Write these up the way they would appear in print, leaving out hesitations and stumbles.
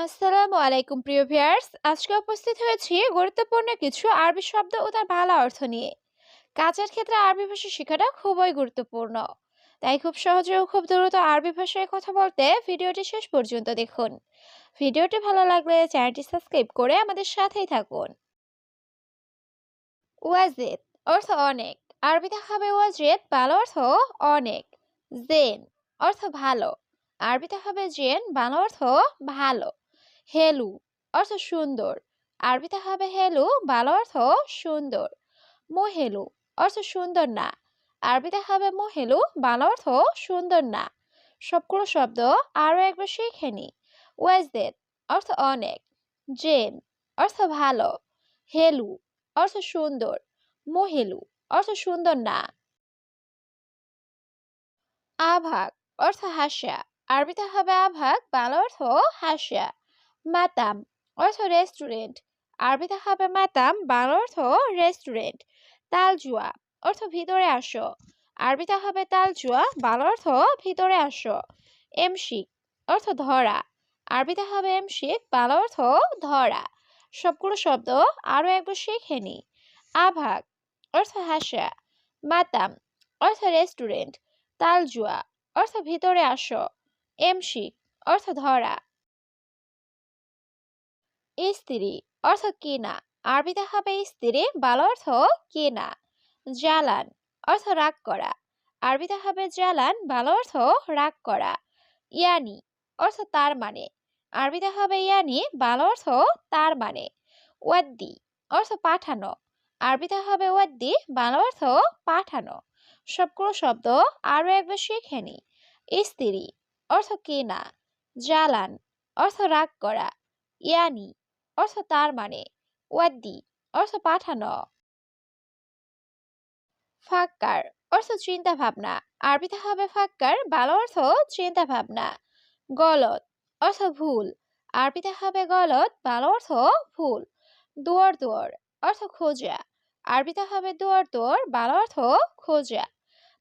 আসসালামু আলাইকুম প্রিয় ভিউয়ার্স, আজকে উপস্থিত হয়েছি গুরুত্বপূর্ণ কিছু আরবি শব্দ ও তার বাংলা অর্থ নিয়ে। কাজের ক্ষেত্রে আরবি ভাষা শেখাটা খুবই গুরুত্বপূর্ণ। তাই খুব সহজে ও খুব দ্রুত আরবি ভাষায় কথা বলতে ভিডিওটি শেষ পর্যন্ত দেখুন। ভিডিওটি ভালো লাগলে চ্যানেলটি সাবস্ক্রাইব করে আমাদের সাথেই থাকুন। ওয়াজিদ অর্থ অনেক। আরবিতে হবে ওয়াজিদ, বাংলা অর্থ অনেক। জেন অর্থ ভালো। আরবিতে হবে জেন, বাংলা অর্থ ভালো। হেলু অর্থ সুন্দর। আরবিতে হবে হেলু, বাংলা অর্থ সুন্দর। মোহেলু অর্থ সুন্দর না। আরবিতে হবে মোহেলু, বাংলা অর্থ সুন্দর না। সবগুলো শব্দ আরো একবার শিখে নি। ওয়াজেদ অর্থ অনেক। জেন অর্থ ভালো। হেলু অর্থ সুন্দর। মোহেলু অর্থ সুন্দর না। আভাক অর্থ হাসা। আরবিতে হবে আভাক, বাংলা অর্থ হাসা। মাতাম অর্থ রেস্টুরেন্ট। আরবিতে হবে মাতাম, বাংলা অর্থ রেস্টুরেন্ট। তালজুয়া অর্থ ভিতরে আসো। আরবিতে হবে তালজুয়া, বাংলা অর্থ ভিতরে আসো। এমশিক অর্থ ধরা। আরবিতে হবে এমশিক, বাংলা অর্থ ধরা। সবগুলো শব্দ আরো একবার শিখে নি। আভাক অর্থ হাসা। মাতাম অর্থ রেস্টুরেন্ট। তালজুয়া অর্থ ভিতরে আসো। এমশিক অর্থ ধরা। স্ত্রী অর্থ কেনা। আরবিতে হবে স্ত্রী, বাংলা অর্থ কেনা। জ্বালান অর্থ রাগ করা। আরবিতে হবে জ্বালান, বাংলা অর্থ রাগ করা। ইয়ানি অর্থ তার মানে। আরবিতে হবে ইয়ানি, বাংলা অর্থ তার মানে। ওয়াদ্দি অর্থ পাঠানো। আরবিতে হবে ওয়াদ্দি, বাংলা অর্থ পাঠানো। সবগুলো শব্দ আরো একবার শিখে নি। স্ত্রী অর্থ কেনা। জ্বালান অর্থ রাগ করা। ইয়ানি অর্থ তার মানে। ওয়াদ্দি অর্থ পাঠানো। ফাক্কার অর্থ চিন্তা ভাবনা। আরবিতে হবে ফাক্কার, বাংলা অর্থ চিন্তা ভাবনা। গলত অর্থ ভুল। আরবিতে হবে গলত, বাংলা অর্থ ভুল। দুয়ার দুয়ার অর্থ খোঁজা। আরবিতে হবে দুয়ার দুয়ার, বাংলা অর্থ খোঁজা।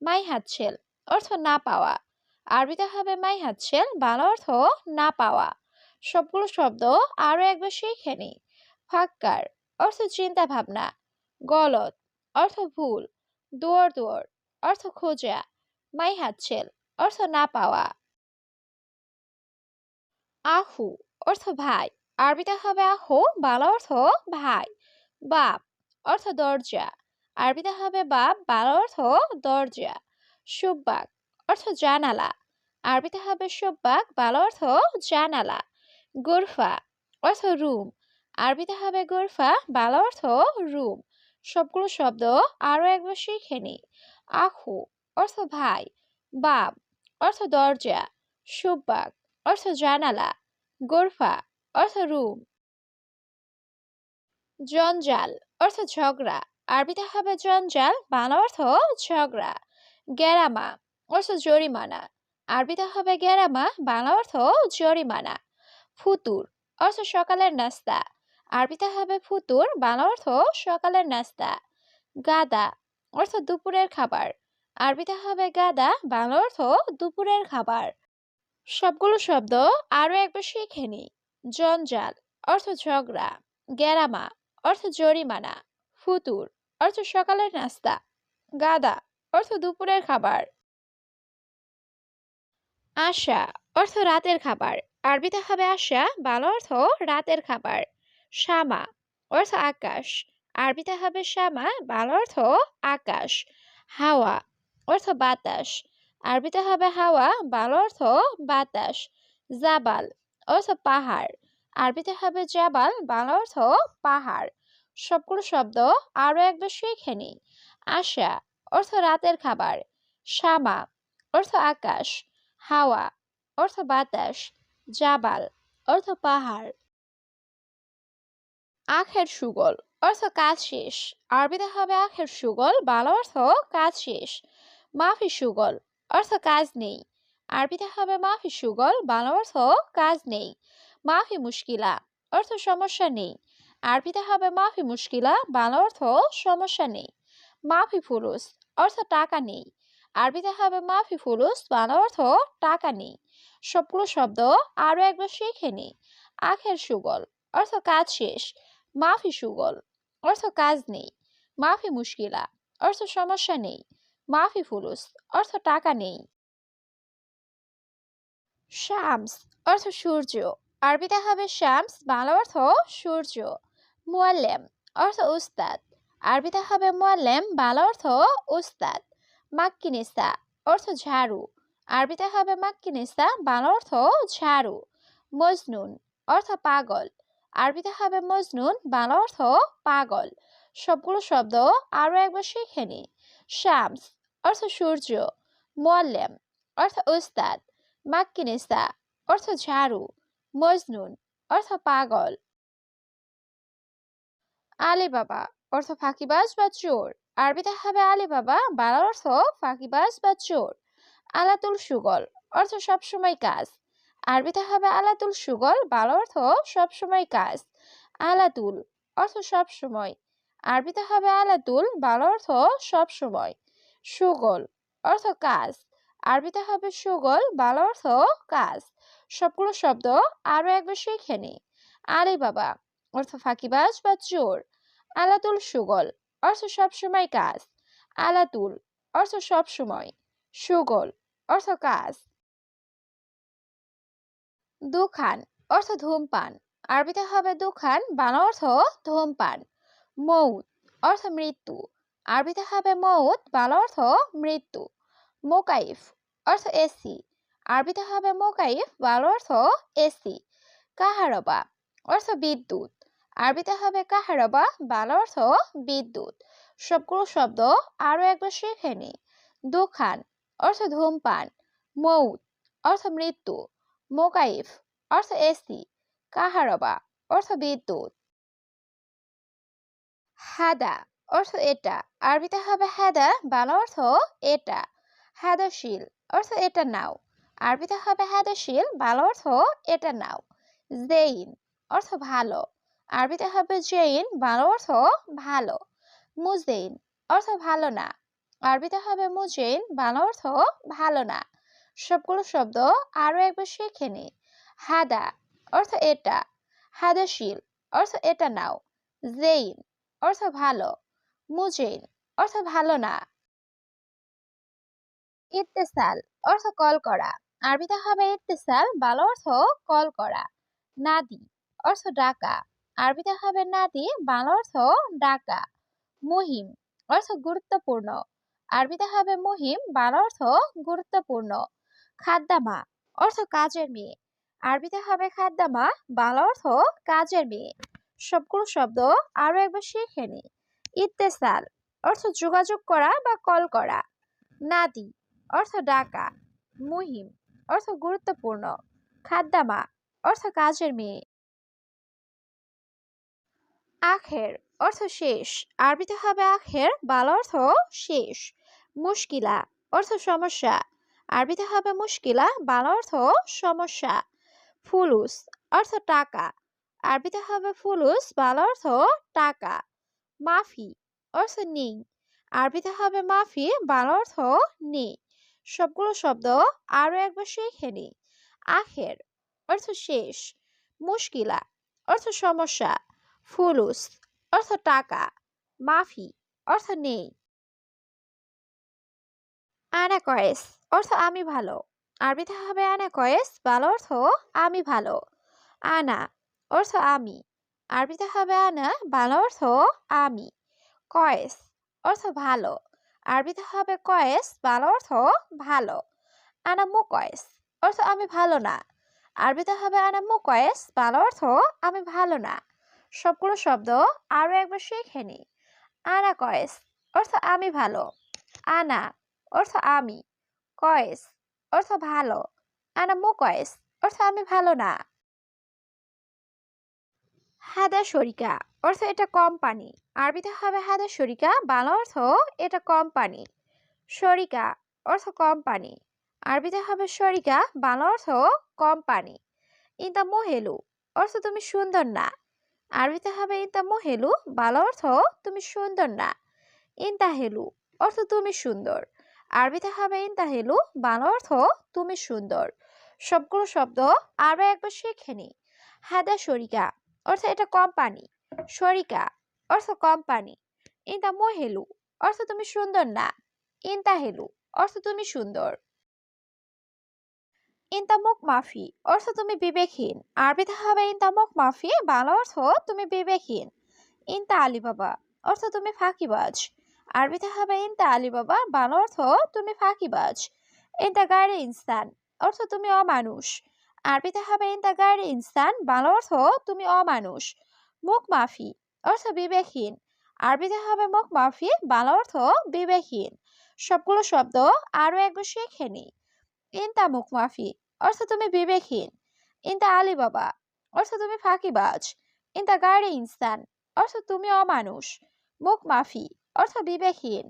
মাই হাতছেল অর্থ না পাওয়া। আরবিতে হবে মাই হাতছেল, বাংলা অর্থ না পাওয়া। সবগুলো শব্দ আরো একবার শিখে নি। ফাক্কার অর্থ চিন্তা ভাবনা। গলত অর্থ ভুল। দুয়ার দুয়ার অর্থ খোঁজা। মাই হাতছেল অর্থ না পাওয়া। আহু অর্থ ভাই। আরবিতে হবে আহু, বাংলা অর্থ ভাই। বাপ অর্থ দরজা। আরবিতে হবে বাপ, বাংলা অর্থ দরজা। সুব্বাক অর্থ জানালা। আরবিতে হবে সুব্বাক, বাংলা অর্থ জানালা। গোরফা অর্থ রুম। আরবিতে হবে গোরফা, বাংলা অর্থ রুম। সবগুলো শব্দ আরো একবার শিখে নি। আখু অর্থ ভাই। বাপ অর্থ দরজা। সুব্বাক অর্থ জানালা। গোরফা অর্থ রুম। জঞ্জাল অর্থ ঝগড়া। আরবিতে হবে জঞ্জাল, বাংলা অর্থ ঝগড়া। গেরামা অর্থ জরিমানা। আরবিতে হবে গেরামা, বাংলা অর্থ জরিমানা। ফুতুর অর্থ সকালের নাস্তা। আরবিতে হবে ফুতুর, বাংলা অর্থ সকালের নাস্তা। গাদা অর্থ দুপুরের খাবার। আরবিতে হবে গাদা, বাংলা অর্থ দুপুরের খাবার। সবগুলো শব্দ আরো একবার শিখে নি। জঞ্জাল অর্থ ঝগড়া। গেরামা অর্থ জরিমানা। ফুতুর অর্থ সকালের নাস্তা। গাদা অর্থ দুপুরের খাবার। আশা অর্থ রাতের খাবার। আরবিতে হবে আশা, বাংলা অর্থ রাতের খাবার। শামা অর্থ আকাশ। আরবিতে হবে শামা, বাংলা অর্থ আকাশ। হাওয়া অর্থ বাতাস। আরবিতে হবে হাওয়া, বাংলা অর্থ বাতাস। জাবাল অর্থ পাহাড়। আরবিতে হবে জাবাল, বাংলা অর্থ পাহাড়। সবগুলো শব্দ আরো একবার শিখে নি। আশা অর্থ রাতের খাবার। শামা অর্থ আকাশ। হাওয়া অর্থ বাতাস। জাবাল অর্থ পাহাড়। আখের সুগল অর্থ কাজ শেষ। আরবিতে হবে আখের সুগল, বাংলা অর্থ কাজ শেষ। মাফি সুগল অর্থ কাজ নেই। আরবিতে হবে মাফি সুগল, বাংলা অর্থ কাজ নেই। মাফি মুশকিলা অর্থ সমস্যা নেই। আরবিতে হবে মাফি মুশকিলা, বাংলা অর্থ সমস্যা নেই। মাফি ফুলুস অর্থ টাকা নেই। আরবিতে হবে মাফি ফুলুস, বাংলা অর্থ টাকা নেই। সবগুলো শব্দ আরো একবার শিখে নিই। আখের সুগল অর্থ কাজ শেষ, মাফি সুগল অর্থ কাজ নেই, মাফি মুশকিলা অর্থ সমস্যা নেই, মাফি ফুলুস অর্থ টাকা নেই। শামস অর্থ সূর্য, আরবিতে হবে শামস, বাংলা অর্থ সূর্য। মুআল্লেম অর্থ উস্তাদ, আরবিতে হবে মুআল্লেম, বাংলা অর্থ উস্তাদ। মাক্কিনিসা অর্থ ঝাড়ু, আরবিতে হবে মাক্কিনিসা, বাংলা অর্থ ঝাড়ু। মজনুন অর্থ পাগল, আরবিতে হবে মজনুন, বাংলা অর্থ পাগল। সবগুলো শব্দ আরো একবার শিখে নি। শামস অর্থ সূর্য, মুআল্লেম অর্থ উস্তাদ, মাক্কিনিসা অর্থ ঝাড়ু, মজনুন অর্থ পাগল। আলিবাবা অর্থ ফাঁকিবাজ বা চোর, আরবিতে হবে আলিবাবা, বাংলা অর্থ ফাঁকিবাজ বা চোর। আলাতুল সুগল অর্থ সবসময় কাজ, আরবিতে হবে আলাতুল সুগল, বাংলা অর্থ সবসময় কাজ। আলাতুল অর্থ সবসময়, আরবিতে হবে আলাতুল, বাংলা অর্থ সবসময়। সুগল অর্থ কাজ, আরবিতে হবে সুগল, বাংলা অর্থ কাজ। সবগুলো শব্দ আরো একবার শিখে নি। আলিবাবা অর্থ ফাঁকিবাজ বা চোর, আলাতুল সুগল অর্থ সবসময় কাজ, আলাতুল অর্থ সবসময়, সুগল অর্থ কাজ। দুখান অর্থ ধূমপান, আরবিতে হবে দুখান, বাংলা অর্থ ধূমপান। মৌত অর্থ মৃত্যু, আরবিতে হবে মৌত, বাংলা অর্থ মৃত্যু। মোকাইফ অর্থ এসি, আরবিতে হবে মোকাইফ, বাংলা অর্থ এসি। কাহারবা অর্থ বিদ্যুৎ, আরবিতে হবে কাহারবা, বাংলা অর্থ বিদ্যুৎ। সবগুলো শব্দ আরো একবার শিখে নি। দুখান অর্থ ধূমপান, মৌত অর্থ মৃত্যু, মোকাইফ অর্থ এসি, কাহারবা অর্থ বিদ্যুৎ। হাদা অর্থ এটা, আরবিতে হবে হাদা, বাংলা অর্থ এটা। হাদাশীল অর্থ এটা নাও, আরবিতে হবে হাদাশীল, বাংলা অর্থ এটা নাও। জেইন অর্থ ভালো, আরবিতে হবে জেইন, বাংলা অর্থ ভালো। মুজেইন অর্থ ভালো না, আরবিতে হবে মুজেইন, বাংলা অর্থ ভালো না। সবগুলো শব্দ আরো একবার শিখে নি। হাদা অর্থ এটা, হাদাশীল অর্থ এটা নাও, জেইন অর্থ ভালো, মুজেইন অর্থ ভালো না। ইত্তেসাল অর্থ কল করা, আরবিতে হবে ইত্তেসাল, বাংলা অর্থ কল করা। নাদি অর্থ ডাকা, আরবিতে হবে নাদি, বাংলা অর্থ ডাকা। মুহিম অর্থ গুরুত্বপূর্ণ, আরবিতে হবে মুহিম, বাংলা অর্থ গুরুত্বপূর্ণ। খাদ্দামা অর্থ কাজের মেয়ে, আরবিতে হবে খাদ্দামা, বাংলা অর্থ কাজের মেয়ে। সবগুলো শব্দ আরো একবার শিখে নি। ইত্তেসাল অর্থ যোগাযোগ করা বা কল করা। নাদি অর্থ ডাকা, মুহিম অর্থ গুরুত্বপূর্ণ, খাদ্দামা অর্থ কাজের মেয়ে। আখের অর্থ শেষ, আরবিতে হবে আখের, বাংলা অর্থ শেষ। মুশকিলা অর্থ সমস্যা, আরবিতে হবে মুশকিলা, বাংলা অর্থ সমস্যা। ফুলুস অর্থ টাকা, আরবিতে হবে ফুলুস, বাংলা অর্থ টাকা। মাফি অর্থ নেই, আরবিতে হবে মাফি, বাংলা অর্থ নেই। সবগুলো শব্দ আরো একবার শিখে নি। আখের অর্থ শেষ, মুশকিলা অর্থ সমস্যা, ফুলুস অর্থ টাকা, মাফি অর্থ নেই। আনা কয়েস অর্থ আমি ভালো, আরবিতে হবে আনা কয়েস, বাংলা অর্থ আমি ভালো। আনা অর্থ আমি, আরবিতে হবে আনা, বাংলা অর্থ আমি। কয়েস অর্থ ভালো, আরবিতে হবে কয়েস, বাংলা অর্থ ভালো। আনা মুকয়েস অর্থ আমি ভালো না, আরবিতে হবে আনা মুকয়েস, বাংলা অর্থ আমি ভালো না। সবগুলো শব্দ আরো একবার শিখে নি। আনা কয়েস অর্থ আমি ভালো, আনা অর্থ আমি, কয়েস অর্থ ভালো, আনা মুকয়েস অর্থ আমি ভালো না। হাদা শরিকা অর্থ এটা কোম্পানি, আরবিতে হবে হাদা শরিকা, বাংলা অর্থ এটা কোম্পানি। শরিকা অর্থ কোম্পানি, আরবিতে হবে শরিকা, বাংলা অর্থ কোম্পানি। ইনতা মোহেলু অর্থ তুমি সুন্দর না, আরবিতে হবে ইনতা মোহেলু, বাংলা অর্থ তুমি সুন্দর না। ইনতা হেলু অর্থ তুমি সুন্দর, আরবিতে হবে ইনতা হেলু, বাংলা অর্থ তুমি সুন্দর। সবগুলো শব্দ আরো একবার শিখে নি। হাদা শরিকা অর্থ এটা কোম্পানি, শরিকা অর্থ কোম্পানি। ইনতা হেলু অর্থ তুমি সুন্দর না, ইনতা হেলু অর্থ তুমি সুন্দর। ইনতামুক মাফি অর্থ তুমি বিবেকহীন। আরবিতে হবে ইনতামুক মাফি, বাংলা অর্থ তুমি বিবেকহীন। ইনতা আলিবাবা অর্থ তুমি ফাঁকিবাজ। আরবিতে হবে ইনতা আলিবাবা, বাংলা অর্থ তুমি ফাঁকিবাজ। ইনতা গায়রে ইনসান অর্থ তুমি অমানুষ। আরবিতে হবে ইনতা গায়রে ইনসান, বাংলা অর্থ তুমি অমানুষ। মুখ মাফি অর্থ বিবেকহীন। আরবিতে হবে মুখ মাফি, বাংলা অর্থ বিবেকহীন। সবগুলো শব্দ আরো একবার শিখে নি। ইনতা মুখ মাফি অর্থ তুমি বিবেকহীন। ইনতা আলিবাবা অর্থ তুমি ফাঁকিবাজ। ইনতা গায়রে ইনসান অর্থ তুমি অমানুষ। মুখ মাফি অর্থ বিবেকহীন।